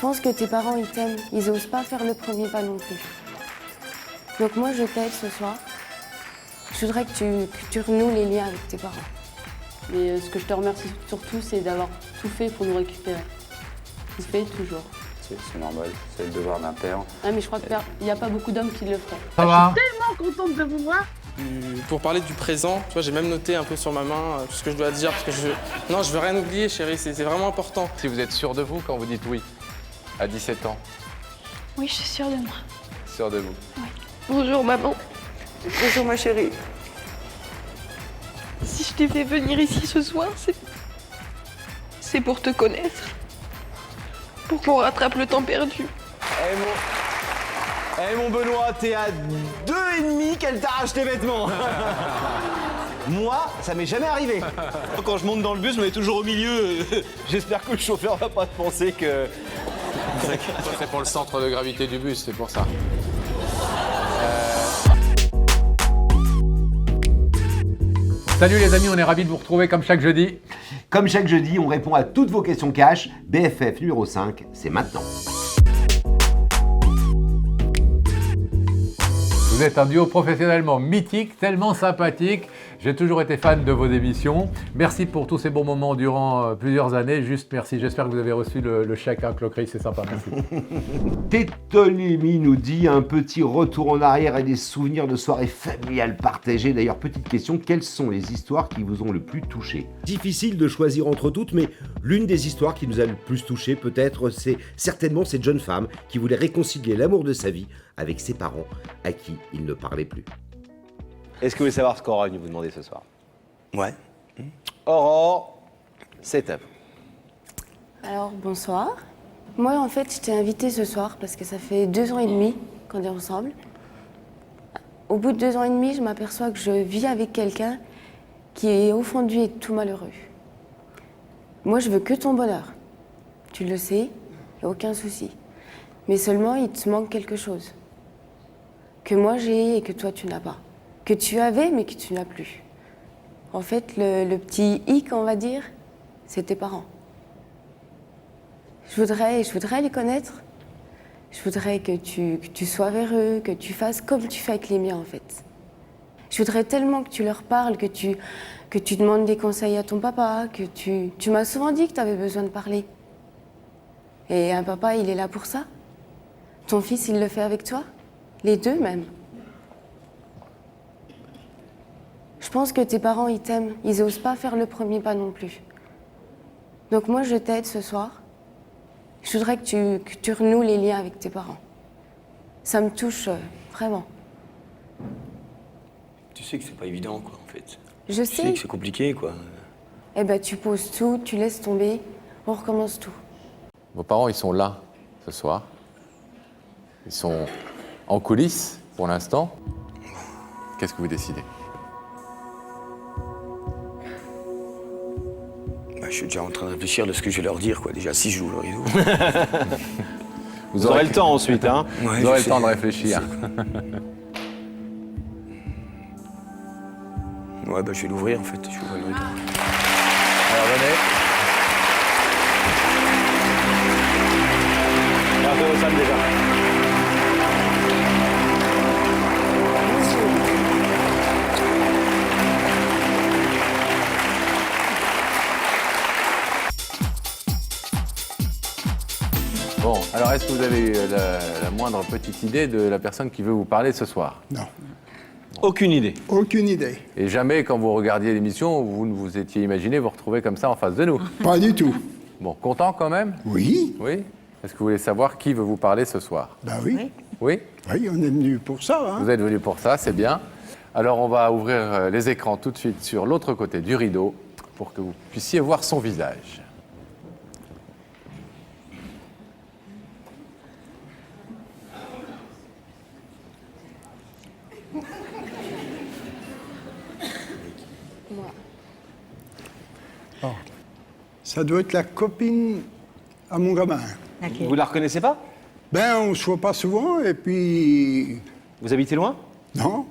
pense que tes parents, ils t'aiment. Ils osent pas faire le premier pas non plus. Donc moi, je t'aide ce soir. Je voudrais que tu renoues les liens avec tes parents. Mais ce que je te remercie surtout, c'est d'avoir tout fait pour nous récupérer. Tu fais toujours. C'est normal, c'est le devoir d'un père. Ah, mais je crois qu'il n'y a pas beaucoup d'hommes qui le feraient. Ça va? Tellement contente de vous voir. Pour parler du présent, tu vois, j'ai même noté un peu sur ma main tout ce que je dois dire, parce que non, je veux rien oublier, chérie, c'est vraiment important. Si vous êtes sûr de vous quand vous dites oui, à 17 ans, Oui, je suis sûre de moi. sûr de vous. Bonjour maman. Bonjour ma chérie. Si je t'ai fait venir ici ce soir, c'est pour te connaître. Pour qu'on rattrape le temps perdu. Mon Benoît, t'es à 2,5 qu'elle t'arrache tes vêtements. Moi, ça m'est jamais arrivé. Quand je monte dans le bus, je me mets toujours au milieu. J'espère que le chauffeur va pas te penser que... C'est pour le centre de gravité du bus, c'est pour ça. Salut les amis, on est ravis de vous retrouver comme chaque jeudi. Comme chaque jeudi, on répond à toutes vos questions cash. BFF numéro 5, c'est maintenant. Vous êtes un duo professionnellement mythique, tellement sympathique. J'ai toujours été fan de vos émissions. Merci pour tous ces bons moments durant plusieurs années. Juste merci. J'espère que vous avez reçu le chèque, hein, Cloquerie, c'est sympa. Merci. Tétolémie nous dit un petit retour en arrière et des souvenirs de soirées familiales partagées. D'ailleurs, petite question, quelles sont les histoires qui vous ont le plus touché? Difficile de choisir entre toutes, mais l'une des histoires qui nous a le plus touché, peut-être, c'est certainement cette jeune femme qui voulait réconcilier l'amour de sa vie avec ses parents à qui il ne parlait plus. Est-ce que vous voulez savoir ce qu'Aurore vient vous demander ce soir? Ouais. Aurore, c'est à vous. Alors, bonsoir. Moi, en fait, je t'ai invitée ce soir parce que ça fait 2 ans et demi qu'on est ensemble. Au bout de 2 ans et demi, je m'aperçois que je vis avec quelqu'un qui est au fond de lui et tout malheureux. Moi, je veux que ton bonheur. Tu le sais, il n'y a aucun souci. Mais seulement, il te manque quelque chose. Que moi, j'ai et que toi, tu n'as pas. Que tu avais, mais que tu n'as plus. En fait, le petit hic, on va dire, c'est tes parents. Je voudrais les connaître. Je voudrais que tu sois vers eux, que tu fasses comme tu fais avec les miens, en fait. Je voudrais tellement que tu leur parles, que tu demandes des conseils à ton papa, que tu m'as souvent dit que tu avais besoin de parler. Et un papa, il est là pour ça. Ton fils, il le fait avec toi. Les deux, même. Je pense que tes parents, ils t'aiment. Ils osent pas faire le premier pas non plus. Donc moi, je t'aide ce soir. Je voudrais que tu renoues les liens avec tes parents. Ça me touche vraiment. Tu sais que c'est pas évident, quoi, en fait. Je Tu sais. sais que c'est compliqué, quoi. Eh ben, tu poses tout, tu laisses tomber, on recommence tout. Vos parents, ils sont là ce soir. Ils sont en coulisses pour l'instant. Qu'est-ce que vous décidez? Bah, je suis déjà en train de réfléchir de ce que je vais leur dire, quoi. Déjà, si j'ouvre le rideau. Vous aurez le temps ensuite, hein? Ouais, Vous aurez je le temps de sais. réfléchir. Ouais, bah, je vais l'ouvrir, en fait. Je vais ouvrir le rideau. Alors, venez. Bravo, Sam, déjà. Bon, alors est-ce que vous avez eu la moindre petite idée de la personne qui veut vous parler ce soir? Non, Aucune idée. aucune idée. Et jamais, quand vous regardiez l'émission, vous ne vous étiez imaginé vous retrouver comme ça en face de nous? Pas du tout. Bon, content quand même? Oui, Oui? Est-ce que vous voulez savoir qui veut vous parler ce soir? bah oui. Oui? Oui, on est venu pour ça. Hein. Vous êtes venu pour ça, c'est bien. Alors on va ouvrir les écrans tout de suite sur l'autre côté du rideau pour que vous puissiez voir son visage. Ça doit être la copine à mon gamin. Vous la reconnaissez pas? Ben, on se voit pas souvent et puis... Vous habitez loin? Non,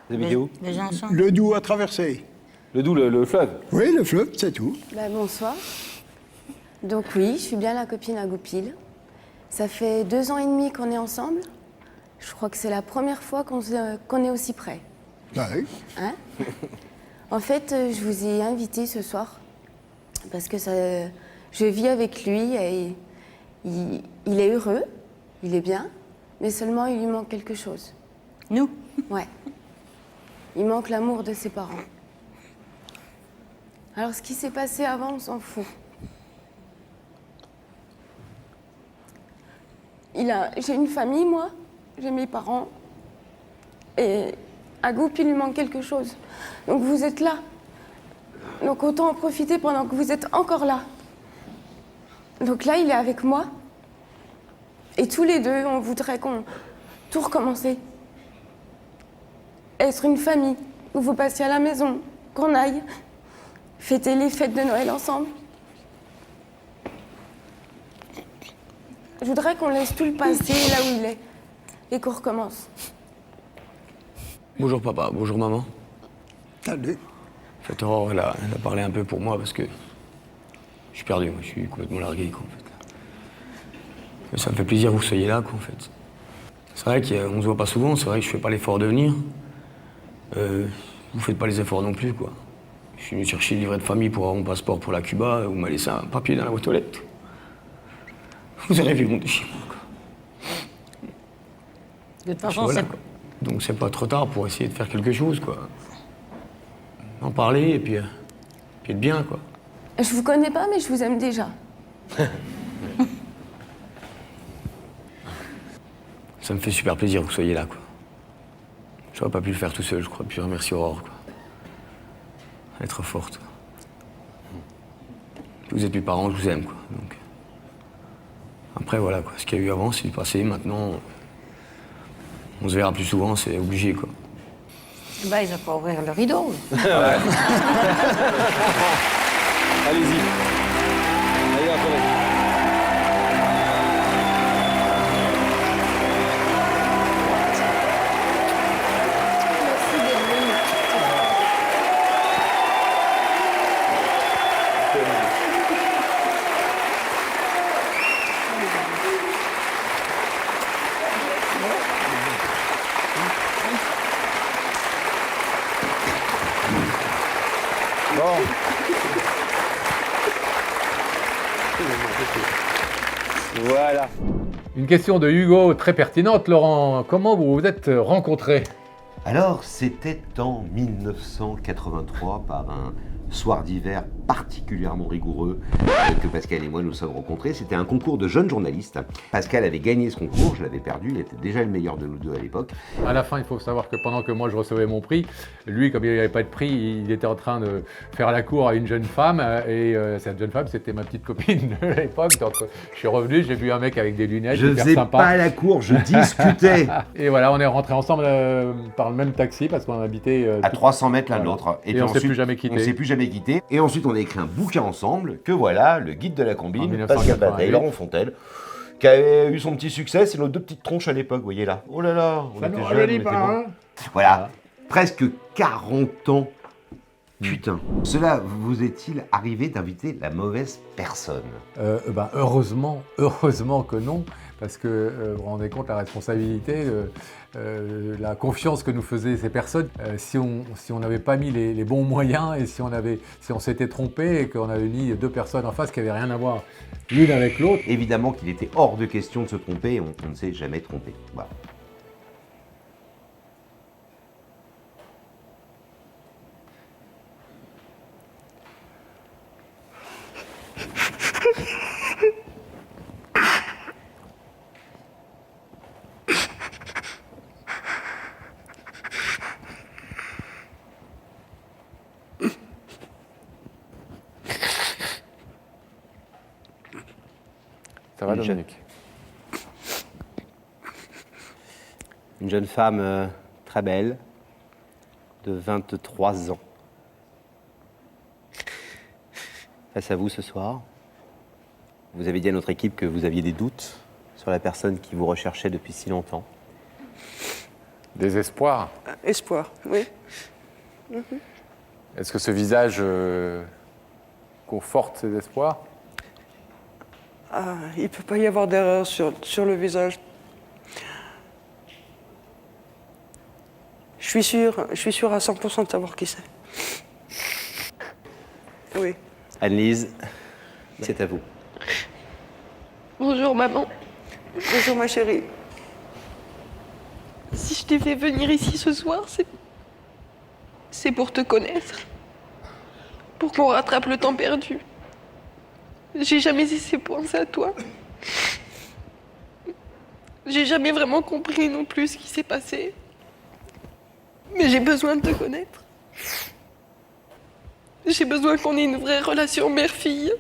Vous habitez où? le Doubs à traverser. Le Doubs, le fleuve? Oui, le fleuve, c'est tout. Ben, bonsoir. Donc oui, je suis bien la copine à Goupil. Ça fait 2 ans et demi qu'on est ensemble. Je crois que c'est la première fois qu'on est aussi près. Ah oui. Hein? En fait, je vous ai invité ce soir parce que je vis avec lui et il est heureux, il est bien, mais seulement il lui manque quelque chose. Nous? Ouais. Il manque l'amour de ses parents. Alors, ce qui s'est passé avant, on s'en fout. J'ai une famille, moi. J'ai mes parents. Et à Goup, il lui manque quelque chose. Donc, vous êtes là. Donc, autant en profiter pendant que vous êtes encore là. Donc là, il est avec moi. Et tous les deux, on voudrait tout recommencer. Être une famille, où vous passiez à la maison, qu'on aille fêter les fêtes de Noël ensemble. Je voudrais qu'on laisse tout le passé là où il est et qu'on recommence. Bonjour papa, bonjour maman. Salut. En fait, Aurore, elle a parlé un peu pour moi parce que je suis perdu, moi, je suis complètement largué, quoi, en fait. Mais ça me fait plaisir que vous soyez là, quoi, en fait. C'est vrai qu'on se voit pas souvent, c'est vrai que je fais pas l'effort de venir. Vous faites pas les efforts non plus, quoi. Je suis venu chercher le livret de famille pour avoir mon passeport pour la Cuba, vous m'avez laissé un papier dans la boîte aux lettres. Vous avez vu mon déchirement, quoi. De toute façon, Voilà, quoi. Donc c'est pas trop tard pour essayer de faire quelque chose, quoi. En parler et puis être bien, quoi. Je vous connais pas, mais je vous aime déjà. Ça me fait super plaisir que vous soyez là, quoi. J'aurais pas pu le faire tout seul, je crois. Puis je remercie Aurore, quoi. Elle est trop forte, quoi. Puis vous êtes mes parents, je vous aime, quoi. Donc... Après, voilà, quoi. Ce qu'il y a eu avant, c'est du passé. Maintenant, on se verra plus souvent, c'est obligé, quoi. bah, ils n'ont pas ouvert le rideau. Allez-y. Allez, après. Merci d'être venu. Voilà. Une question de Hugo très pertinente, Laurent. Comment vous vous êtes rencontrés? Alors, c'était en 1983, par un soir d'hiver particulièrement rigoureux que Pascal et moi nous sommes rencontrés. C'était un concours de jeunes journalistes. Pascal avait gagné ce concours, je l'avais perdu, il était déjà le meilleur de nous deux à l'époque. À la fin, il faut savoir que pendant que moi je recevais mon prix, lui, comme il n'avait pas de prix, il était en train de faire la cour à une jeune femme. Et cette jeune femme, c'était ma petite copine de l'époque. Donc je suis revenu, j'ai vu un mec avec des lunettes, Je hyper faisais sympa. pas la cour, je discutais. Et voilà, on est rentrés ensemble par le même taxi parce qu'on habitait À 300 mètres l'un de voilà. l'autre. Et puis on s'est ensuite, plus jamais quittés. On s'est plus jamais quittés. Et ensuite, on a écrit un bouquin ensemble, que voilà, le guide de la En combine, 1988. Pascal Bataille, Laurent Fontel, qui avait eu son petit succès. C'est nos deux petites tronches à l'époque, vous voyez là. Oh là là, on Ça était nous jeunes, rajeunit on était pas, bons. hein. Voilà, presque 40 ans. Putain. Cela vous est-il arrivé d'inviter la mauvaise personne? Heureusement que non, parce que vous vous rendez compte la responsabilité, la confiance que nous faisaient ces personnes. Si on n'avait pas mis les bons moyens et si on s'était trompé et qu'on avait mis deux personnes en face qui n'avaient rien à voir l'une avec l'autre. Évidemment qu'il était hors de question de se tromper, on ne s'est jamais trompé. Voilà. Ça va, Dominique? Une jeune femme très belle, de 23 ans. Face à vous ce soir, vous avez dit à notre équipe que vous aviez des doutes sur la personne qui vous recherchait depuis si longtemps. Désespoir. Espoir, oui. Est-ce que ce visage conforte ces espoirs? il ne peut pas y avoir d'erreur sur le visage. Je suis sûr à 100% de savoir qui c'est. Oui. Anne-Lise, c'est à vous. Bonjour maman. Bonjour ma chérie. Si je t'ai fait venir ici ce soir, c'est pour te connaître. Pour qu'on rattrape le temps perdu. J'ai jamais cessé de penser à toi. J'ai jamais vraiment compris non plus ce qui s'est passé. Mais j'ai besoin de te connaître. J'ai besoin qu'on ait une vraie relation mère-fille.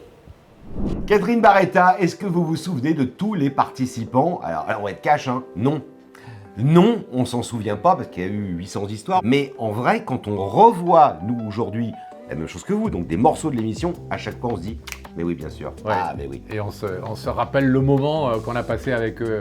Catherine Barretta, est-ce que vous vous souvenez de tous les participants? Alors, on va être cash, hein? Non. Non, on s'en souvient pas parce qu'il y a eu 800 histoires. Mais en vrai, quand on revoit, nous, aujourd'hui, la même chose que vous, donc des morceaux de l'émission, à chaque fois, on se dit, mais oui, bien sûr. Ouais. Ah, mais oui. Et on se rappelle le moment qu'on a passé avec eux.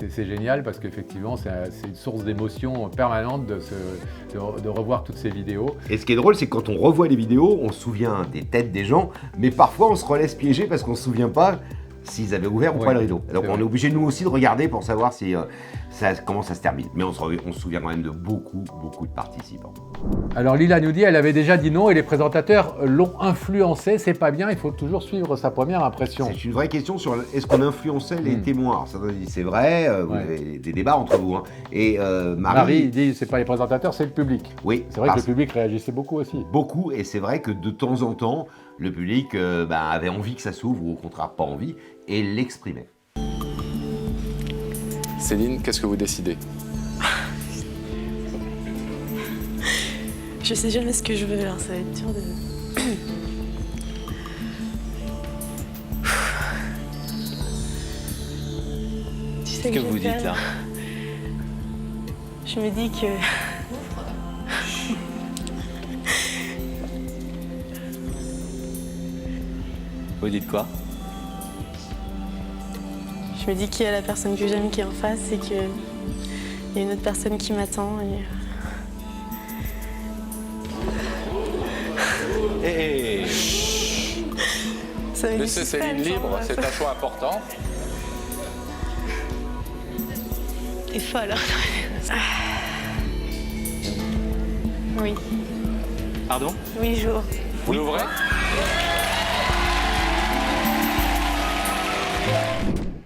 C'est génial parce qu'effectivement, c'est une source d'émotion permanente de revoir toutes ces vidéos. Et ce qui est drôle, c'est que quand on revoit les vidéos, on se souvient des têtes des gens, mais parfois on se relaisse piéger parce qu'on ne se souvient pas s'ils avaient ouvert ou pas le rideau. Donc on est obligé nous aussi de regarder pour savoir si, comment ça se termine. Mais on se souvient quand même de beaucoup de participants. Alors Lila nous dit, elle avait déjà dit non et les présentateurs l'ont influencée. C'est pas bien, il faut toujours suivre sa première impression. C'est une vraie question sur est-ce qu'on influençait les témoins. Alors, ça, c'est vrai, vous avez des débats entre vous. Hein. Et Marie dit, c'est pas les présentateurs, c'est le public. Oui. C'est vrai que le public réagissait beaucoup aussi. Beaucoup, et c'est vrai que de temps en temps, le public avait envie que ça s'ouvre ou au contraire pas envie et l'exprimait. Céline, qu'est-ce que vous décidez? Je sais jamais ce que je veux, alors ça va être dur de... Tu sais Qu'est-ce que vous dites là? Je me dis que... Vous dites quoi? Je me dis qu'il y a la personne que j'aime qui est en face et qu'il y a une autre personne qui m'attend et... Hey. Ça me Laissez Céline libre, c'est un choix important. T'es folle. Oui. Pardon? Oui, jour. Vous l'ouvrez?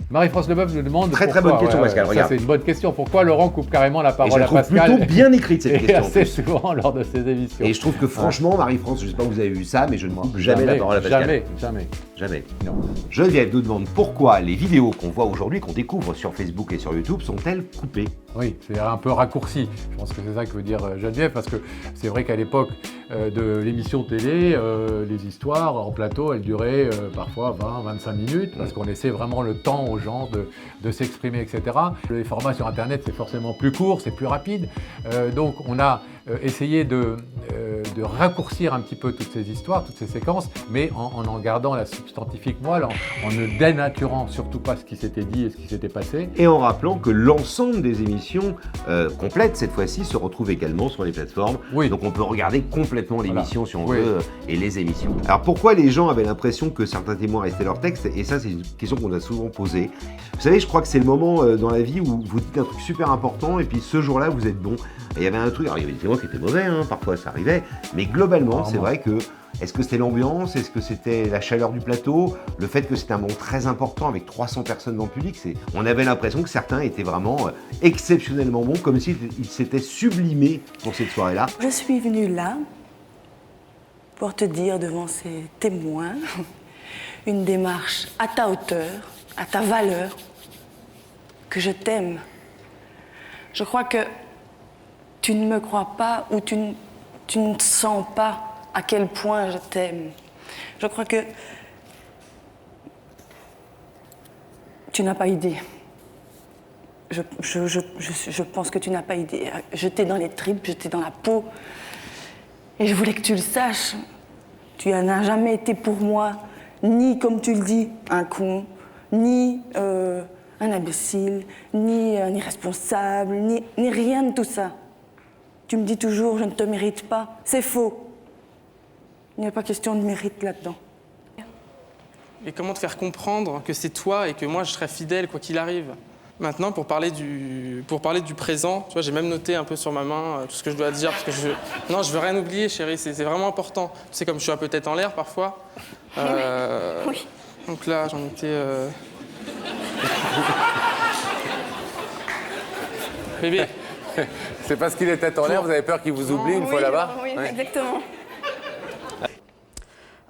Marie-France Leboeuf nous demande très pourquoi, bonne question, Pascal. Ça, regarde. c'est une bonne question. Pourquoi Laurent coupe carrément la parole et je à trouve Pascal plutôt bien écrite cette et question. assez souvent lors de ces émissions. Et je trouve que franchement, Marie-France, je ne sais pas si vous avez vu ça, mais je ne coupe jamais la parole à Pascal. Jamais. Non. Geneviève nous demande pourquoi les vidéos qu'on voit aujourd'hui, qu'on découvre sur Facebook et sur YouTube, sont-elles coupées? Oui, c'est un peu raccourci. Je pense que c'est ça que veut dire Geneviève, parce que c'est vrai qu'à l'époque de l'émission télé, les histoires en plateau, elles duraient parfois 20-25 minutes, parce qu'on laissait vraiment le temps aux gens de s'exprimer, etc. Les formats sur Internet, c'est forcément plus court, c'est plus rapide. Donc on a essayé de raccourcir un petit peu toutes ces histoires, toutes ces séquences, mais en gardant la substantifique moelle, en ne dénaturant surtout pas ce qui s'était dit et ce qui s'était passé. Et en rappelant que l'ensemble des émissions complètes, cette fois-ci, se retrouvent également sur les plateformes. Oui. Donc on peut regarder complètement l'émission si on Oui. veut, et les émissions. Alors pourquoi les gens avaient l'impression que certains témoins restaient leur texte? Et ça, c'est une question qu'on a souvent posée. Vous savez, je crois que c'est le moment dans la vie où vous dites un truc super important, et puis ce jour-là, vous êtes bon. Et il y avait un truc, alors il y avait des témoins qui étaient mauvais, hein, parfois ça arrivait, mais globalement, c'est vrai que est-ce que c'était l'ambiance, est-ce que c'était la chaleur du plateau, le fait que c'était un moment très important avec 300 personnes dans le public, on avait l'impression que certains étaient vraiment exceptionnellement bons, comme s'ils s'étaient sublimés pour cette soirée-là. Je suis venue là pour te dire devant ces témoins une démarche à ta hauteur, à ta valeur, que je t'aime. Je crois que tu ne me crois pas ou tu ne sens pas à quel point je t'aime. Je crois que tu n'as pas idée. Je pense que tu n'as pas idée. J'étais dans les tripes, j'étais dans la peau. Et je voulais que tu le saches. Tu n'as jamais été pour moi, ni, comme tu le dis, un con, ni un imbécile, ni un irresponsable, ni rien de tout ça. Tu me dis toujours, je ne te mérite pas. C'est faux. Il n'y a pas question de mérite là-dedans. et comment te faire comprendre que c'est toi et que moi je serai fidèle quoi qu'il arrive. Maintenant, pour parler du présent, tu vois, j'ai même noté un peu sur ma main tout ce que je dois dire parce que je veux rien oublier, chérie, c'est vraiment important. Tu sais, comme je suis un peu tête en l'air parfois. Oui. Donc là, j'en étais. Bébé. C'est parce qu'il est tête en l'air, vous avez peur qu'il vous oublie une fois là-bas? Oui, exactement.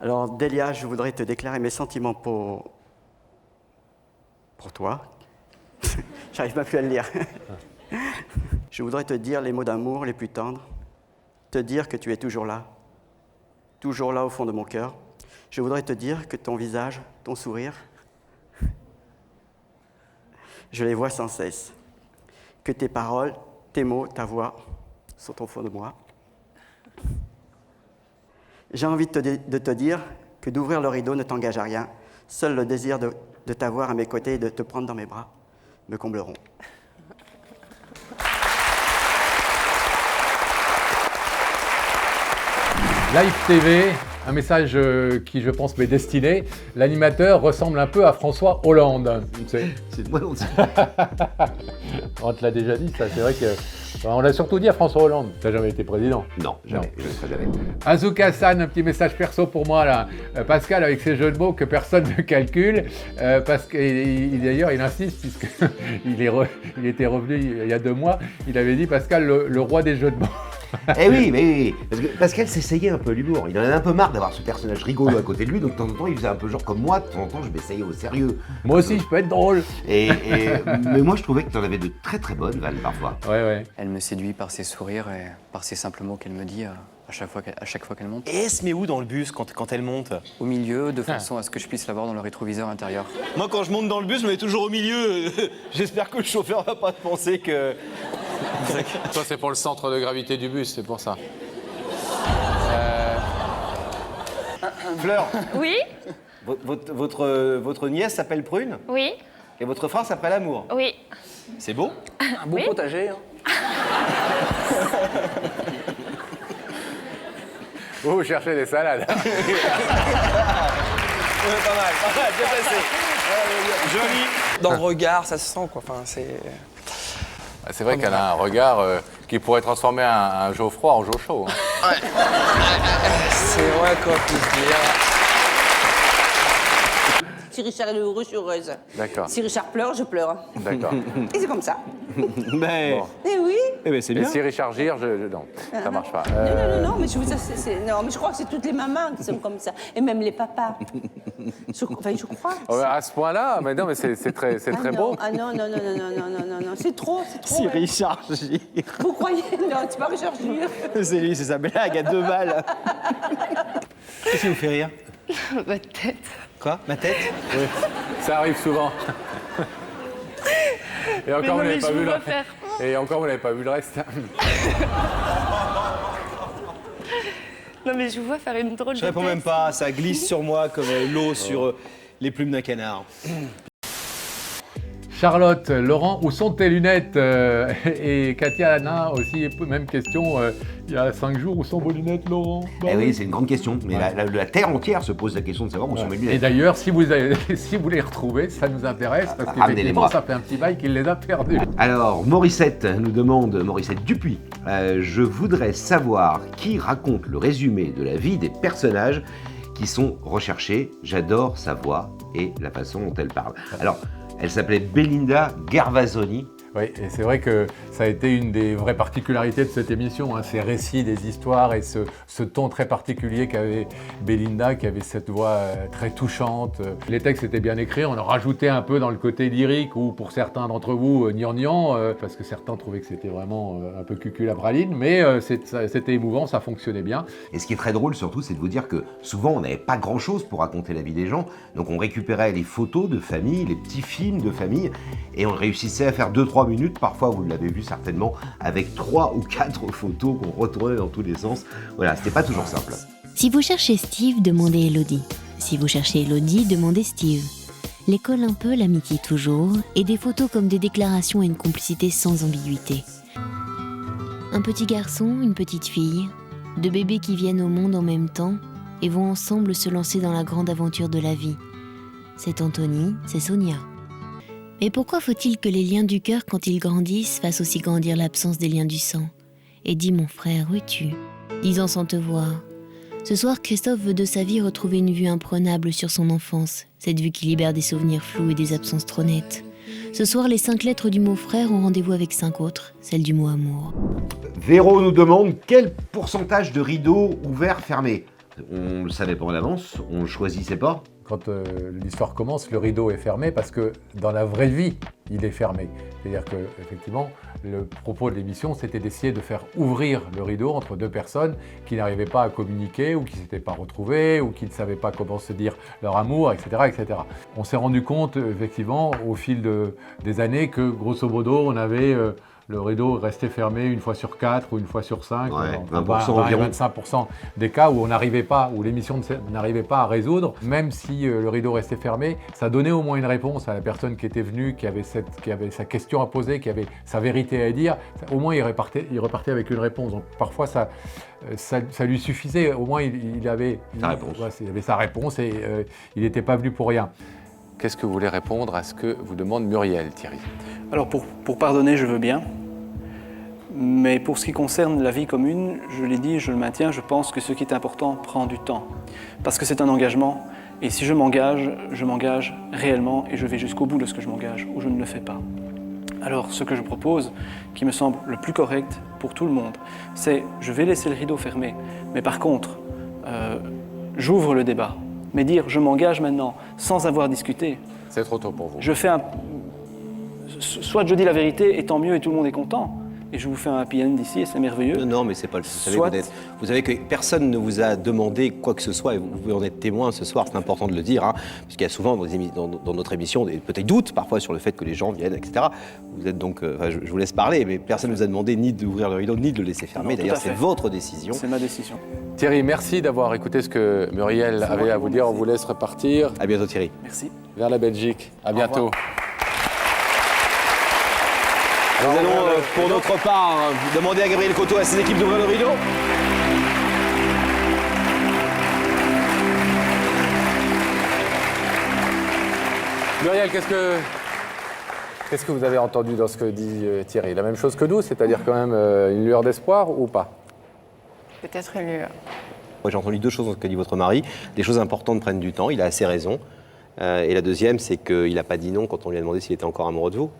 Alors, Delia, je voudrais te déclarer mes sentiments pour toi. J'arrive pas plus à le lire. Je voudrais te dire les mots d'amour les plus tendres, te dire que tu es toujours là au fond de mon cœur. Je voudrais te dire que ton visage, ton sourire, je les vois sans cesse. Que tes paroles, tes mots, ta voix sont au fond de moi. J'ai envie de te dire que d'ouvrir le rideau ne t'engage à rien. Seul le désir de t'avoir à mes côtés et de te prendre dans mes bras me combleront. Live TV, un message qui, je pense, m'est destiné. L'animateur ressemble un peu à François Hollande. C'est moi aussi. On te l'a déjà dit, ça. C'est vrai que on l'a surtout dit à François Hollande. Tu n'as jamais été président? Non, jamais. Je ne serai jamais. Azouk Hassan, un petit message perso pour moi là. Pascal, avec ses jeux de mots que personne ne calcule, parce que d'ailleurs il insiste puisqu'il était revenu il y a 2 mois. Il avait dit Pascal le roi des jeux de mots. Eh oui, mais oui. Parce que Pascal s'essayait un peu à l'humour. Il en avait un peu marre d'avoir ce personnage rigolo à côté de lui, donc de temps en temps il faisait un peu genre comme moi, de temps en temps je m'essayais au sérieux. Moi aussi, je peux être drôle. Mais moi je trouvais que tu en avais de très très bonnes vannes parfois. Ouais. Elle me séduit par ses sourires et par ces simples mots qu'elle me dit à chaque fois qu'elle monte. Et elle se met où dans le bus quand elle monte? Au milieu, de façon à ce que je puisse la voir dans le rétroviseur intérieur. Moi, quand je monte dans le bus, je me mets toujours au milieu. J'espère que le chauffeur va pas penser que... Toi, c'est pour le centre de gravité du bus, c'est pour ça. Fleur. Oui. Votre nièce s'appelle Prune? Oui. Et votre frère s'appelle Amour? Oui. C'est beau? Un beau potager, hein. Vous cherchez des salades. Pas mal, bien passé. Joli. Dans le regard, ça se sent quoi. Enfin, C'est vrai qu'elle a un regard qui pourrait transformer un Geoffroy en Joe-Chaud. Hein. Ouais. C'est vrai quoi, puis dire. Si Richard est heureux, je suis heureuse. D'accord. Si Richard pleure, je pleure. D'accord. Et c'est comme ça. Ben. Bon. Eh oui. Eh ben c'est bien. Et si Richard gire, non, ça marche pas. Non, mais je crois que c'est toutes les mamans qui sont comme ça. Et même les papas. Je crois. À ce point-là, mais non, mais c'est très beau. Ah non, c'est trop. Si Richard gire. Vous croyez? Non, c'est pas Richard gire. C'est lui, c'est sa blague à 2 balles. Qu'est-ce qui vous fait rire? Ma tête. Quoi? Ma tête? Oui, ça arrive souvent. Et encore, vous n'avez pas vu le reste. Et encore, vous n'avez pas vu le reste. Non, mais je vous vois faire une drôle de Je réponds tête. même pas, ça glisse sur moi comme l'eau sur les plumes d'un canard. Charlotte, Laurent, où sont tes lunettes? Et Katia Anna aussi, même question, il y a 5 jours, où sont vos lunettes, Laurent? Eh oui, c'est une grande question. Mais la Terre entière se pose la question de savoir où sont mes lunettes. Et d'ailleurs, si vous les retrouvez, ça nous intéresse, parce qu'effectivement, ça fait un petit bail qu'il les a perdus. Alors, Morissette nous demande, Morissette Dupuis, je voudrais savoir qui raconte le résumé de la vie des personnages qui sont recherchés. J'adore sa voix et la façon dont elle parle. Alors, elle s'appelait Belinda Gervasoni. Oui, et c'est vrai que ça a été une des vraies particularités de cette émission, hein, ces récits, des histoires et ce ton très particulier qu'avait Belinda, qui avait cette voix très touchante. Les textes étaient bien écrits, on a rajouté un peu dans le côté lyrique, ou pour certains d'entre vous, gnangnan, parce que certains trouvaient que c'était vraiment un peu cuculabraline, mais c'était émouvant, ça fonctionnait bien. Et ce qui est très drôle surtout, c'est de vous dire que souvent on n'avait pas grand-chose pour raconter la vie des gens, donc on récupérait les photos de famille, les petits films de famille, et on réussissait à faire 2-3 minutes, parfois vous l'avez vu certainement, avec 3 ou 4 photos qu'on retournait dans tous les sens. Voilà, c'était pas toujours simple. Si vous cherchez Steve, demandez Elodie. Si vous cherchez Elodie, demandez Steve. L'école un peu, l'amitié toujours, et des photos comme des déclarations et une complicité sans ambiguïté. Un petit garçon, une petite fille, 2 bébés qui viennent au monde en même temps et vont ensemble se lancer dans la grande aventure de la vie. C'est Anthony, c'est Sonia. Mais pourquoi faut-il que les liens du cœur, quand ils grandissent, fassent aussi grandir l'absence des liens du sang? Et dis mon frère, où es-tu? 10 ans sans te voir. Ce soir, Christophe veut de sa vie retrouver une vue imprenable sur son enfance, cette vue qui libère des souvenirs flous et des absences trop nettes. Ce soir, les 5 lettres du mot frère ont rendez-vous avec 5 autres, celle du mot amour. Véro nous demande quel pourcentage de rideaux ouverts, fermés. On le savait pas en avance, on le choisissait pas. Quand l'histoire commence, le rideau est fermé parce que dans la vraie vie, il est fermé. C'est-à-dire que, effectivement, le propos de l'émission, c'était d'essayer de faire ouvrir le rideau entre 2 personnes qui n'arrivaient pas à communiquer ou qui ne s'étaient pas retrouvées ou qui ne savaient pas comment se dire leur amour, etc. etc. On s'est rendu compte, effectivement, au fil des années que, grosso modo, on avait... le rideau restait fermé une fois sur 4 ou une fois sur 5, ouais, entre 20% 20 et environ. 25% des cas où on n'arrivait pas, où l'émission n'arrivait pas à résoudre, même si le rideau restait fermé, ça donnait au moins une réponse à la personne qui était venue, qui avait sa question à poser, qui avait sa vérité à dire. Au moins il repartait avec une réponse. Donc parfois ça lui suffisait, au moins il avait sa réponse et il n'était pas venu pour rien. Qu'est-ce que vous voulez répondre à ce que vous demande Muriel, Thierry? Alors pour pardonner, je veux bien. Mais pour ce qui concerne la vie commune, je l'ai dit, je le maintiens, je pense que ce qui est important prend du temps. Parce que c'est un engagement. Et si je m'engage réellement et je vais jusqu'au bout de ce que je m'engage, ou je ne le fais pas. Alors ce que je propose, qui me semble le plus correct pour tout le monde, c'est je vais laisser le rideau fermé. Mais par contre, j'ouvre le débat. Mais dire je m'engage maintenant sans avoir discuté. C'est trop tôt pour vous. Je fais soit je dis la vérité et tant mieux et tout le monde est content. Et je vous fais un happy end ici et c'est merveilleux. Non, mais c'est pas le... Vous savez que personne ne vous a demandé quoi que ce soit et vous pouvez en être témoin ce soir, c'est important de le dire, hein, puisqu'il y a souvent dans notre émission des peut-être doutes parfois sur le fait que les gens viennent, etc. Vous êtes donc, je vous laisse parler, mais personne ne vous a demandé ni d'ouvrir le rideau ni de le laisser fermer. D'ailleurs, c'est votre décision. C'est ma décision. Thierry, merci d'avoir écouté ce que Muriel avait à vous dire. On vous laisse repartir. À bientôt, Thierry. Merci. Vers la Belgique. À bientôt. Nous allons, pour notre part, demander à Gabriel Coteau et à ses équipes d'ouvrir le rideau. Muriel, qu'est-ce que vous avez entendu dans ce que dit Thierry? La même chose que nous, c'est-à-dire quand même une lueur d'espoir ou pas? Peut-être une lueur. Moi, j'ai entendu 2 choses dans ce qu'a dit votre mari. Les choses importantes prennent du temps, il a assez raison. Et la deuxième, c'est qu'il n'a pas dit non quand on lui a demandé s'il était encore amoureux de vous.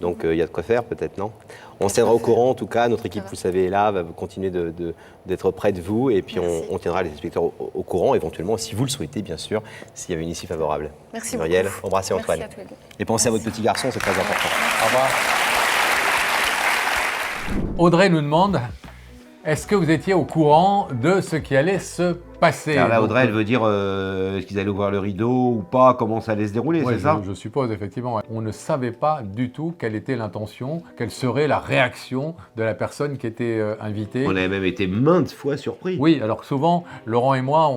Donc il y a de quoi faire, peut-être, non? On se tiendra au courant, en tout cas. Notre équipe, vous le savez, est là, va continuer d'être près de vous. Et puis on tiendra les inspecteurs au courant, éventuellement, si vous le souhaitez, bien sûr, s'il y avait une issue favorable. Merci Muriel, beaucoup. embrassez Antoine. Merci à tous les deux. Et pensez à votre petit garçon, c'est très important. Au revoir. Audrey nous demande, est-ce que vous étiez au courant de ce qui allait se passer? Alors là, Audrey, elle veut dire est-ce qu'ils allaient ouvrir le rideau ou pas, comment ça allait se dérouler, Oui, c'est ça? je suppose, effectivement. On ne savait pas du tout quelle était l'intention, quelle serait la réaction de la personne qui était invitée. On avait même été maintes fois surpris. Oui, alors souvent, Laurent et moi,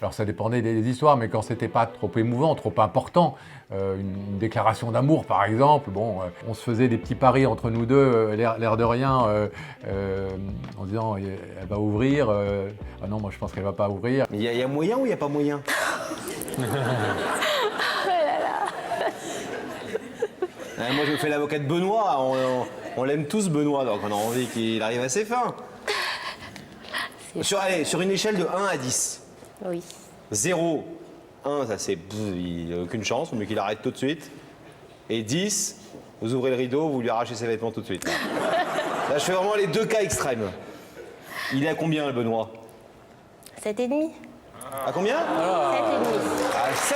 alors ça dépendait des histoires, mais quand c'était pas trop émouvant, trop important, une déclaration d'amour par exemple, bon, on se faisait des petits paris entre nous deux, l'air de rien, en disant elle va ouvrir, ah non, moi je pense qu'elle va pas ouvrir. Mais il y a moyen ou il n'y a pas moyen? Moi je me fais l'avocat de Benoît, on l'aime tous Benoît, donc on a envie qu'il arrive à ses fins. Sur une échelle de 1 à 10. Oui. 0, 1, ça c'est... il n'a aucune chance, vaut mieux qu'il arrête tout de suite. Et 10, vous ouvrez le rideau, vous lui arrachez ses vêtements tout de suite. Là je fais vraiment les 2 cas extrêmes. Il est à combien le Benoît? 7,5. À combien? 7,5. À 7,5.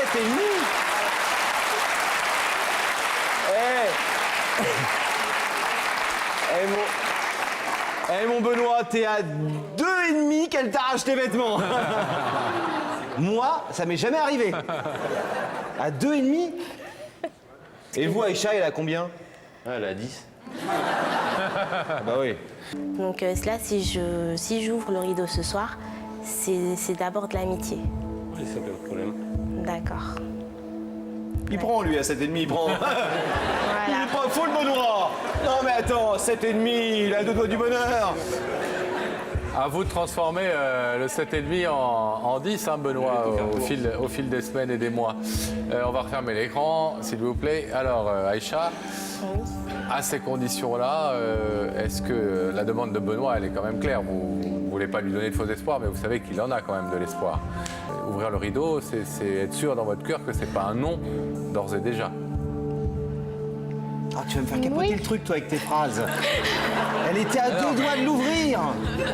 Mon Benoît, t'es à 2,5 qu'elle t'arrache tes vêtements. Moi, ça m'est jamais arrivé. À 2,5. Et vous, Aïcha, elle a combien? Elle a 10. Bah oui. Donc là, si j'ouvre le rideau ce soir, c'est d'abord de l'amitié. Oui, ça pas de problème. D'accord. Il prend, lui, à 7,5, il prend. Voilà. Il est pas fou, le Benoît. Non, mais attends, 7,5, il a 2 doigts du bonheur. À vous de transformer le 7,5 en 10, hein, Benoît, au fil des semaines et des mois. On va refermer l'écran, s'il vous plaît. Alors, Aïcha, à ces conditions-là, est-ce que la demande de Benoît, elle est quand même claire? Vous ne voulez pas lui donner de faux espoirs, mais vous savez qu'il en a quand même de l'espoir. Ouvrir le rideau, c'est être sûr dans votre cœur que c'est pas un non, d'ores et déjà. Ah, tu vas me faire capoter le truc, toi, avec tes phrases. Elle était à 2 doigts de l'ouvrir.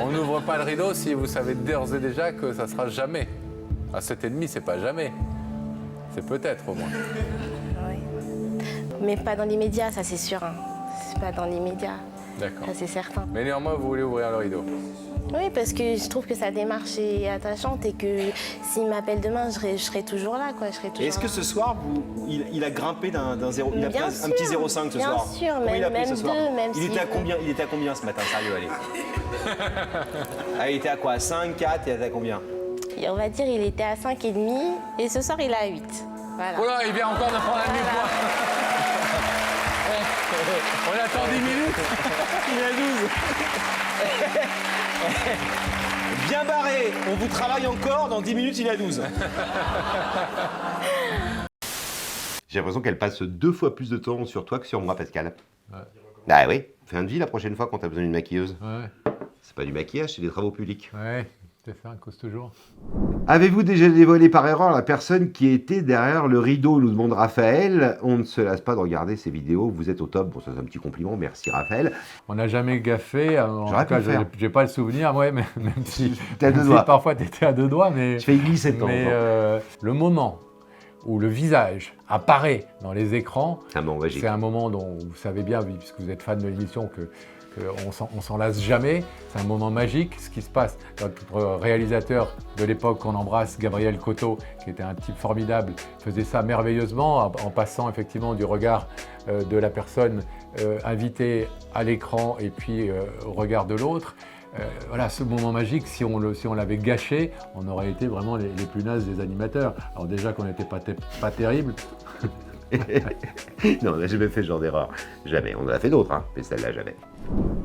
On n'ouvre pas le rideau si vous savez d'ores et déjà que ça sera jamais. À 7,5, c'est pas jamais. C'est peut-être au moins. Oui. Mais pas dans l'immédiat, ça c'est sûr. Hein. C'est pas dans l'immédiat. D'accord. Ça c'est certain. Mais néanmoins, vous voulez ouvrir le rideau? Oui, parce que je trouve que sa démarche est attachante et que s'il m'appelle demain, je serai toujours là, quoi. Est-ce que ce soir, il a grimpé d'un 0, il a pris un petit 0,5 ce soir? Bien sûr, même ce soir? deux, même il était à combien? Il était à combien ce matin, sérieux, allez? Ah, il était à quoi? 5, 4, il était à combien? Et on va dire il était à 5,5 et ce soir il est à 8. Voilà. Oh là, il vient encore de prendre un demi-point. On attend 10 minutes. Il est à 12. Bien barré, on vous travaille encore, dans 10 minutes il est à 12. J'ai l'impression qu'elle passe 2 fois plus de temps sur toi que sur moi, Pascal. Ouais. Ah oui, fais un devis la prochaine fois quand t'as besoin d'une maquilleuse. Ouais. C'est pas du maquillage, c'est des travaux publics. Ouais, c'est ça, cause toujours. Avez-vous déjà dévoilé par erreur la personne qui était derrière le rideau, nous demande Raphaël. On ne se lasse pas de regarder ces vidéos, vous êtes au top. Bon, ça c'est un petit compliment, merci Raphaël. On n'a jamais gaffé, en J'aurais tout cas, pu le faire. j'ai pas le souvenir, ouais, mais même si, T'es à 2 même si doigts. parfois t'étais à 2 doigts, mais... Je fais glisser de temps en Mais temps. le moment où le visage apparaît dans les écrans, c'est un moment dont vous savez bien, puisque vous êtes fan de l'émission, qu'on s'en lasse jamais. C'est un moment magique. Ce qui se passe, notre réalisateur de l'époque qu'on embrasse, Gabriel Coteau, qui était un type formidable, faisait ça merveilleusement en passant effectivement du regard de la personne invitée à l'écran et puis au regard de l'autre. Voilà, ce moment magique, si on l'avait gâché, on aurait été vraiment les plus nazes des animateurs. Alors déjà qu'on n'était pas terrible. Non, on n'a jamais fait ce genre d'erreur. Jamais. On en a fait d'autres, hein, mais celle-là, jamais.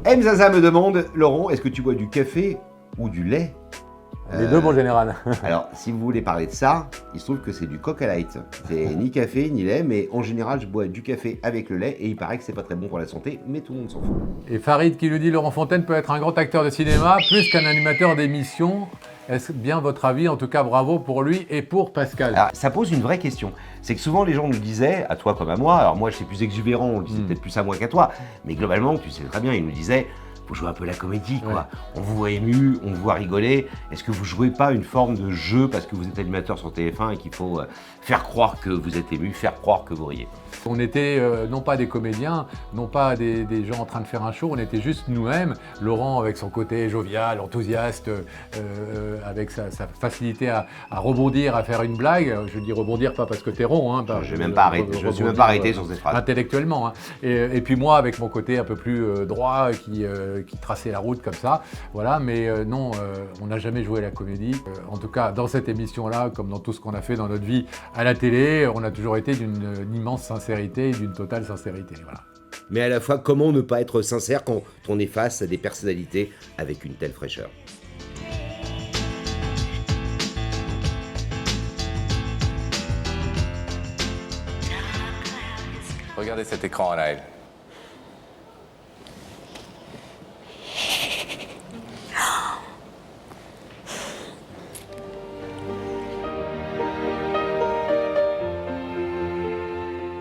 Mzaza me demande, Laurent, est-ce que tu bois du café ou du lait? Les deux, mon général. Alors, si vous voulez parler de ça, il se trouve que c'est du Coca Light. C'est ni café, ni lait, mais en général, je bois du café avec le lait et il paraît que c'est pas très bon pour la santé, mais tout le monde s'en fout. Et Farid qui nous dit Laurent Fontaine peut être un grand acteur de cinéma plus qu'un animateur d'émission. Est-ce bien votre avis? En tout cas, bravo pour lui et pour Pascal. Alors, ça pose une vraie question. C'est que souvent les gens nous disaient, à toi comme à moi, alors moi je suis plus exubérant, on le disait peut-être plus à moi qu'à toi, mais globalement, tu sais très bien, ils nous disaient, faut jouer un peu la comédie, quoi. Ouais. On vous voit ému, on vous voit rigoler. Est-ce que vous jouez pas une forme de jeu parce que vous êtes animateur sur TF1 et qu'il faut faire croire que vous êtes ému, faire croire que vous riez? On était non pas des comédiens, non pas des gens en train de faire un show, on était juste nous-mêmes. Laurent avec son côté jovial, enthousiaste, avec sa facilité à rebondir, à faire une blague. Je dis rebondir pas parce que t'es rond. Hein, je ne me suis même pas arrêté sur cette phrase. Intellectuellement. Hein. Et puis moi avec mon côté un peu plus droit qui traçait la route comme ça. Voilà, mais non, on n'a jamais joué la comédie. En tout cas, dans cette émission-là, comme dans tout ce qu'on a fait dans notre vie à la télé, on a toujours été d'une immense sincérité, d'une totale sincérité. Voilà. Mais à la fois, comment ne pas être sincère quand on est face à des personnalités avec une telle fraîcheur? Regardez cet écran, Anaël.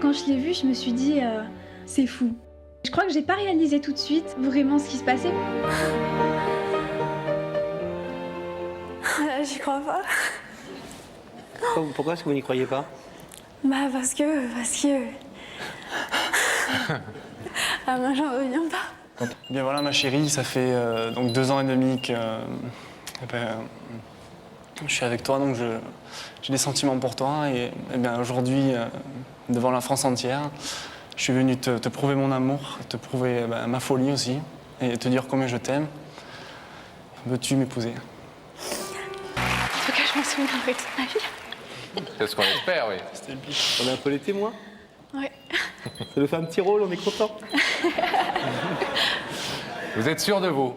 Quand je l'ai vu, je me suis dit, c'est fou. Je crois que j'ai pas réalisé tout de suite vraiment ce qui se passait. J'y crois pas. Pourquoi est-ce que vous n'y croyez pas? Bah parce que... Ah moi j'en reviens pas. Bien voilà ma chérie, ça fait donc 2 ans et demi que je suis avec toi, donc j'ai des sentiments pour toi et bien aujourd'hui, devant la France entière, je suis venu te prouver mon amour, te prouver ma folie aussi et te dire combien je t'aime. Veux-tu m'épouser? En tout cas, je m'en souviendrai toute ma vie. C'est ce qu'on espère, oui. On est un peu les témoins. Ouais. Ça nous fait un petit rôle, on est content. Vous êtes sûr de vous?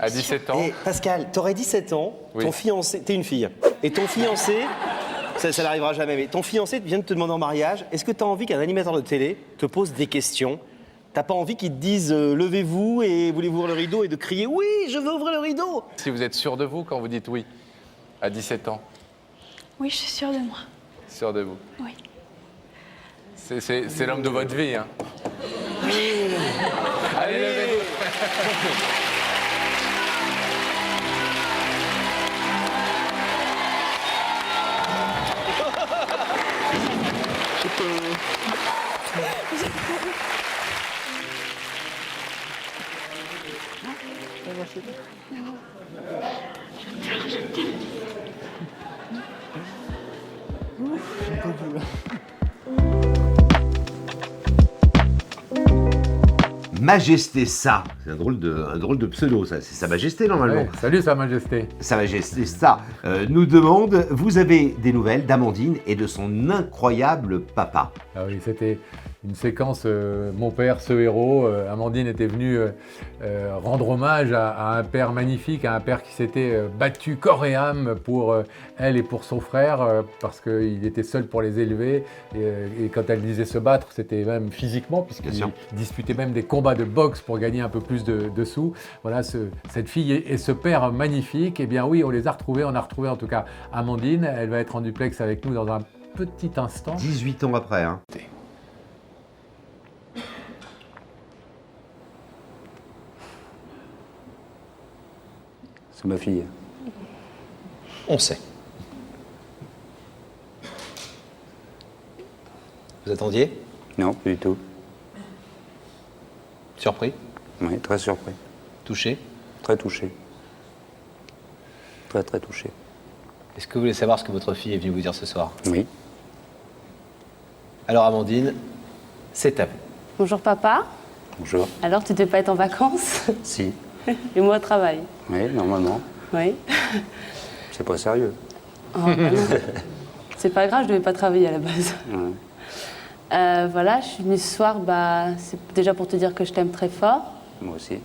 À 17 ans. Et Pascal, t'aurais 17 ans, Oui. ton fiancé, t'es une fille, et ton fiancé, ça n'arrivera jamais, mais ton fiancé vient de te demander en mariage, est-ce que t'as envie qu'un animateur de télé te pose des questions? T'as pas envie qu'il te dise levez-vous et voulez-vous ouvrir le rideau et de crier oui, je veux ouvrir le rideau? Si vous êtes sûr de vous quand vous dites oui, à 17 ans, Oui, je suis sûre de moi. sûr de vous. Oui. C'est l'homme de votre vie, hein. Allez, levez-vous. Majesté ça, c'est un drôle de pseudo, ça. C'est Sa Majesté normalement. Ouais, salut Sa Majesté. Sa Majesté ça nous demande, vous avez des nouvelles d'Amandine et de son incroyable papa? Ah oui, c'était une séquence, mon père, ce héros. Amandine était venue rendre hommage à un père magnifique, à un père qui s'était battu corps et âme pour elle et pour son frère, parce qu'il était seul pour les élever. Et quand elle disait se battre, c'était même physiquement, puisqu'il disputait même des combats de boxe pour gagner un peu plus de sous. Voilà, cette fille et ce père magnifique, eh bien oui, on les a retrouvés. On a retrouvé en tout cas Amandine. Elle va être en duplex avec nous dans un petit instant. 18 ans après, hein. C'est ma fille. On sait. Vous attendiez? Non, plus du tout. Surpris? Oui, très surpris. Touché? Très touché. Très, très touché. Est-ce que vous voulez savoir ce que votre fille est venue vous dire ce soir? Oui. Alors Amandine, c'est à vous. Bonjour papa. Bonjour. Alors tu devais pas être en vacances? Si. Et moi au travail. Oui, normalement. Oui. C'est pas sérieux. Oh, bah non. C'est pas grave, je devais pas travailler à la base. Ouais. Voilà, je suis venue ce soir, c'est déjà pour te dire que je t'aime très fort. Moi aussi.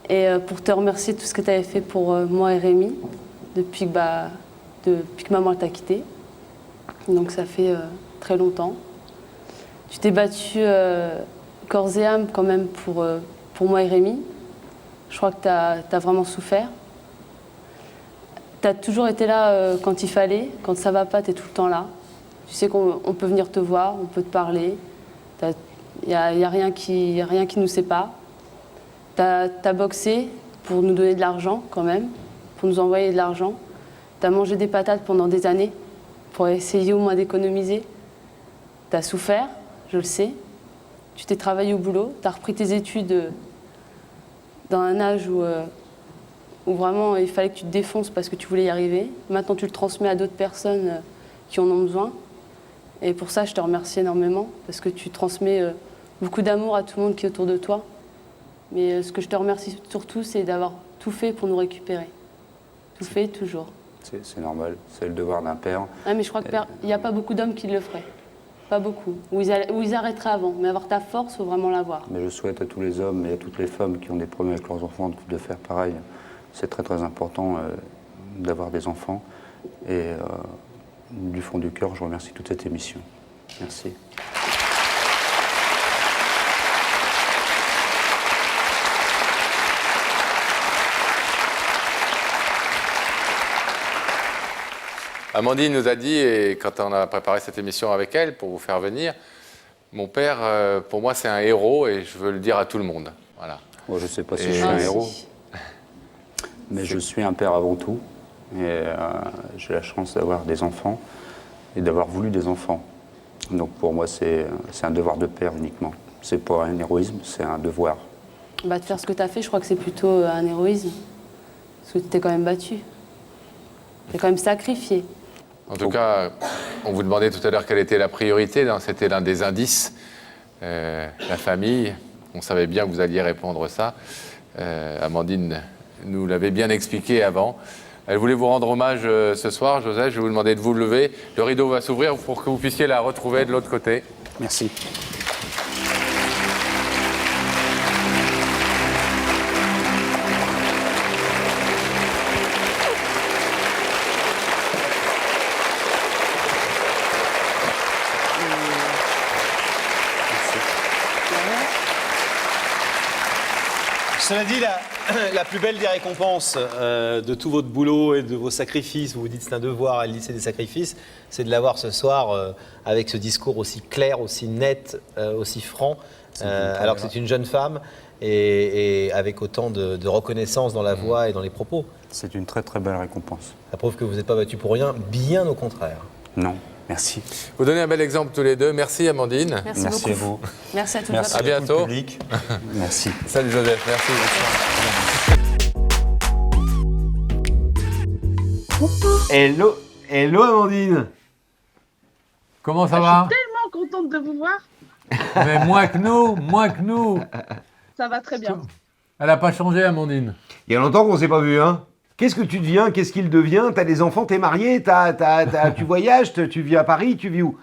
Et pour te remercier de tout ce que tu avais fait pour moi et Rémi depuis que maman t'a quitté. Donc ça fait très longtemps. Tu t'es battu corps et âme quand même pour moi et Rémi. Je crois que tu as vraiment souffert. Tu as toujours été là quand il fallait. Quand ça va pas, tu es tout le temps là. Tu sais qu'on peut venir te voir, on peut te parler. Il n'y a rien qui nous sépare. Tu as boxé pour nous donner de l'argent quand même, pour nous envoyer de l'argent. Tu as mangé des patates pendant des années pour essayer au moins d'économiser. Tu as souffert, je le sais. Tu t'es travaillé au boulot, tu as repris tes études dans un âge où vraiment il fallait que tu te défonces parce que tu voulais y arriver. Maintenant, tu le transmets à d'autres personnes qui en ont besoin. Et pour ça, je te remercie énormément parce que tu transmets beaucoup d'amour à tout le monde qui est autour de toi. Mais ce que je te remercie surtout, c'est d'avoir tout fait pour nous récupérer. Tout fait, toujours. C'est normal, c'est le devoir d'un père. Ah, mais je crois qu'il n'y a pas beaucoup d'hommes qui le feraient. Pas beaucoup. Ou ils arrêteraient avant. Mais avoir ta force, il faut vraiment l'avoir. Mais je souhaite à tous les hommes et à toutes les femmes qui ont des problèmes avec leurs enfants de faire pareil. C'est très très important d'avoir des enfants. Et du fond du cœur, je remercie toute cette émission. Merci. Amandine nous a dit, et quand on a préparé cette émission avec elle pour vous faire venir, mon père, pour moi, c'est un héros et je veux le dire à tout le monde. Voilà. Moi, je ne sais pas si je suis un héros, mais je suis un père avant tout. Et j'ai la chance d'avoir des enfants et d'avoir voulu des enfants. Donc pour moi, c'est un devoir de père uniquement. C'est pas un héroïsme, c'est un devoir. De faire ce que tu as fait, je crois que c'est plutôt un héroïsme. Parce que tu t'es quand même battu. Tu t'es quand même sacrifié. En tout cas, on vous demandait tout à l'heure quelle était la priorité. C'était l'un des indices. La famille, on savait bien que vous alliez répondre ça. Amandine nous l'avait bien expliqué avant. Elle voulait vous rendre hommage ce soir. Joseph, je vais vous demander de vous lever. Le rideau va s'ouvrir pour que vous puissiez la retrouver de l'autre côté. Merci. Cela dit, la plus belle des récompenses de tout votre boulot et de vos sacrifices, vous vous dites c'est un devoir, elle dit c'est des sacrifices, c'est de l'avoir ce soir avec ce discours aussi clair, aussi net, aussi franc, alors que c'est une jeune femme et avec autant de reconnaissance dans la voix et dans les propos. C'est une très très belle récompense. Ça prouve que vous n'êtes pas battu pour rien, bien au contraire. Non, merci. Vous donnez un bel exemple tous les deux. Merci Amandine. Merci Merci beaucoup. à vous. Merci à toute Merci votre À bientôt. Merci. Salut Joseph, merci. Hello, hello Amandine. Comment ça va? Tellement contente de vous voir. Mais moins que nous. Ça va très bien. Elle n'a pas changé, Amandine. Il y a longtemps qu'on ne s'est pas vu, hein? Qu'est-ce que tu deviens? Qu'est-ce qu'il devient? T'as des enfants, t'es marié, tu voyages, tu vis à Paris, tu vis où?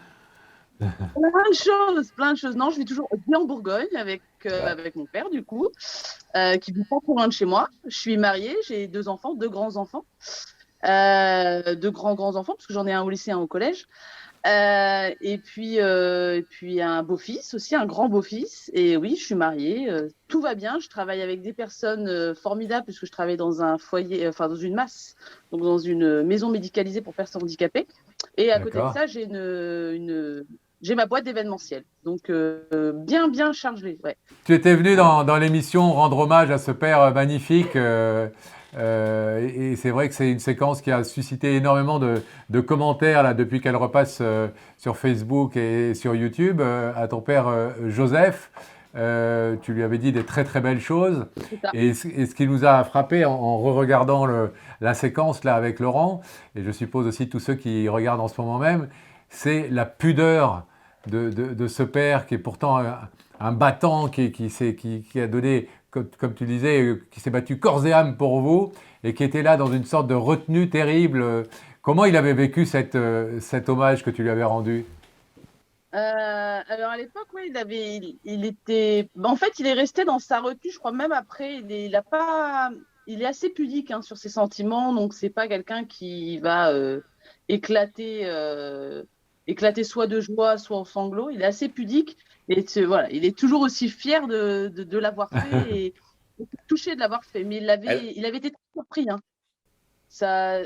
Plein de choses. Non, je vis toujours bien en Bourgogne avec mon père, du coup, qui vit pas trop loin de chez moi. Je suis mariée, j'ai 2 enfants, 2 grands-enfants. 2 grands-enfants, parce que j'en ai un au lycée et un au collège. Et puis un beau-fils aussi, un grand beau-fils. Et oui, je suis mariée, tout va bien. Je travaille avec des personnes formidables puisque je travaille dans un foyer, dans une masse, donc dans une maison médicalisée pour personnes handicapées. Et à côté de ça, j'ai ma boîte d'événementiel. Donc bien chargée. Ouais. Tu étais venu dans l'émission rendre hommage à ce père magnifique. Et c'est vrai que c'est une séquence qui a suscité énormément de commentaires là, depuis qu'elle repasse sur Facebook et sur YouTube à ton père Joseph. Tu lui avais dit des très très belles choses. Et ce qui nous a frappé en re-regardant la séquence là avec Laurent, et je suppose aussi tous ceux qui regardent en ce moment même, c'est la pudeur de ce père qui est pourtant un battant qui a donné, comme tu disais, qui s'est battu corps et âme pour vous et qui était là dans une sorte de retenue terrible. Comment il avait vécu cet hommage que tu lui avais rendu? Alors à l'époque, oui, il était. En fait, il est resté dans sa retenue, je crois même après. Il est assez pudique hein, sur ses sentiments, donc c'est pas quelqu'un qui va éclater soit de joie, soit en sanglots. Il est assez pudique et voilà, il est toujours aussi fier de l'avoir fait et touché de l'avoir fait. Mais il avait été très surpris. Hein.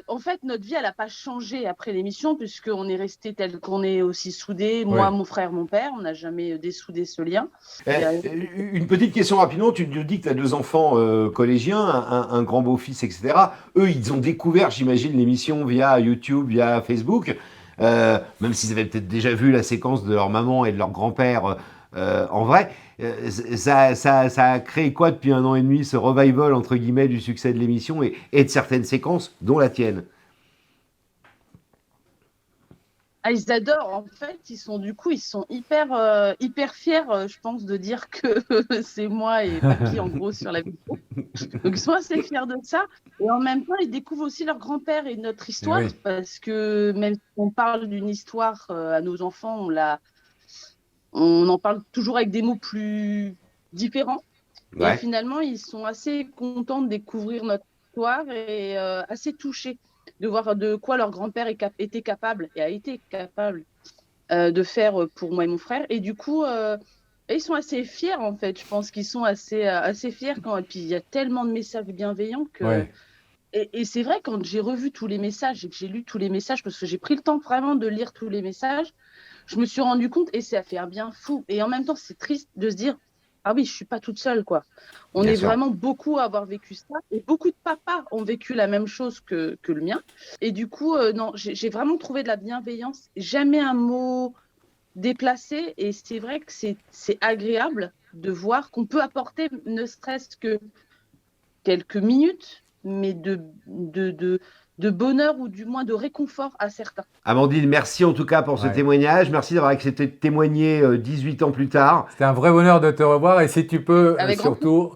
En fait, notre vie, elle n'a pas changé après l'émission, puisqu'on est resté tel qu'on est aussi soudés. Moi, mon frère, mon père, on n'a jamais dessoudé ce lien. Une petite question rapidement. Tu dis que tu as 2 enfants collégiens, un grand beau-fils, etc. Eux, ils ont découvert, j'imagine, l'émission via YouTube, via Facebook. Même s'ils avaient peut-être déjà vu la séquence de leur maman et de leur grand-père en vrai. Ça a créé quoi depuis 1 an et demi, ce revival entre guillemets du succès de l'émission et de certaines séquences, dont la tienne? Ils adorent, en fait, ils sont hyper fiers, je pense, de dire que c'est moi et papy, en gros, sur la vidéo. Donc, ils sont assez fiers de ça. Et en même temps, ils découvrent aussi leur grand-père et notre histoire, parce que même si on parle d'une histoire à nos enfants, on en parle toujours avec des mots plus différents. Et finalement, ils sont assez contents de découvrir notre histoire et assez touchés de voir de quoi leur grand-père était capable et a été capable de faire pour moi et mon frère. Et du coup, ils sont assez fiers, en fait. Je pense qu'ils sont assez fiers. Et puis, il y a tellement de messages bienveillants que... Et c'est vrai, quand j'ai revu tous les messages et que j'ai lu tous les messages, parce que j'ai pris le temps vraiment de lire tous les messages, je me suis rendu compte, et ça a fait un bien fou. Et en même temps, c'est triste de se dire, ah oui, je suis pas toute seule, quoi. On est vraiment beaucoup à avoir vécu ça, et beaucoup de papas ont vécu la même chose que le mien. Et du coup, non, j'ai vraiment trouvé de la bienveillance, jamais un mot déplacé, et c'est vrai que c'est agréable de voir qu'on peut apporter, ne serait-ce que quelques minutes, mais de bonheur ou du moins de réconfort à certains. Amandine, merci en tout cas pour ce témoignage. Merci d'avoir accepté de témoigner 18 ans plus tard. C'était un vrai bonheur de te revoir et si tu peux surtout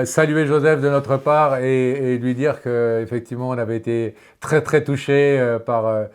saluer Joseph de notre part et lui dire qu'effectivement on avait été très très touchés par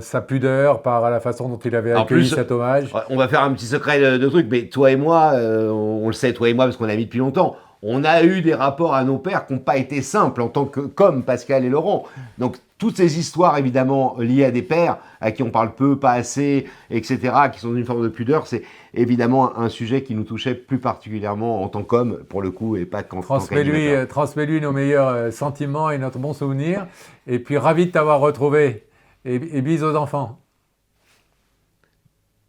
sa pudeur, par la façon dont il avait accueilli cet hommage. On va faire un petit secret de truc, mais toi et moi, on le sait, toi et moi, parce qu'on est amis depuis longtemps, On a eu des rapports à nos pères qui n'ont pas été simples en tant que comme Pascal et Laurent. Donc toutes ces histoires évidemment liées à des pères à qui on parle peu, pas assez, etc., qui sont d'une forme de pudeur, c'est évidemment un sujet qui nous touchait plus particulièrement en tant qu'homme pour le coup et pas qu'en tant qu'animateur. Transmets-lui nos meilleurs sentiments et notre bon souvenir. Et puis ravi de t'avoir retrouvé. Et bis aux enfants.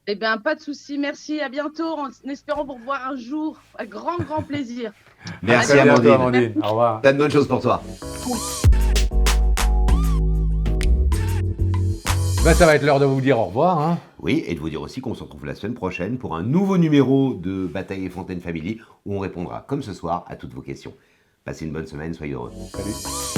Eh bien, pas de souci. Merci. À bientôt. En espérant vous revoir un jour. Un grand, grand plaisir. Merci À bientôt, Amandine. Au revoir. Plein de bonnes choses pour toi. Ben, ça va être l'heure de vous dire au revoir. Hein. Oui, et de vous dire aussi qu'on se retrouve la semaine prochaine pour un nouveau numéro de Bataille et Fontaine Family où on répondra, comme ce soir, à toutes vos questions. Passez une bonne semaine, soyez heureux. Salut.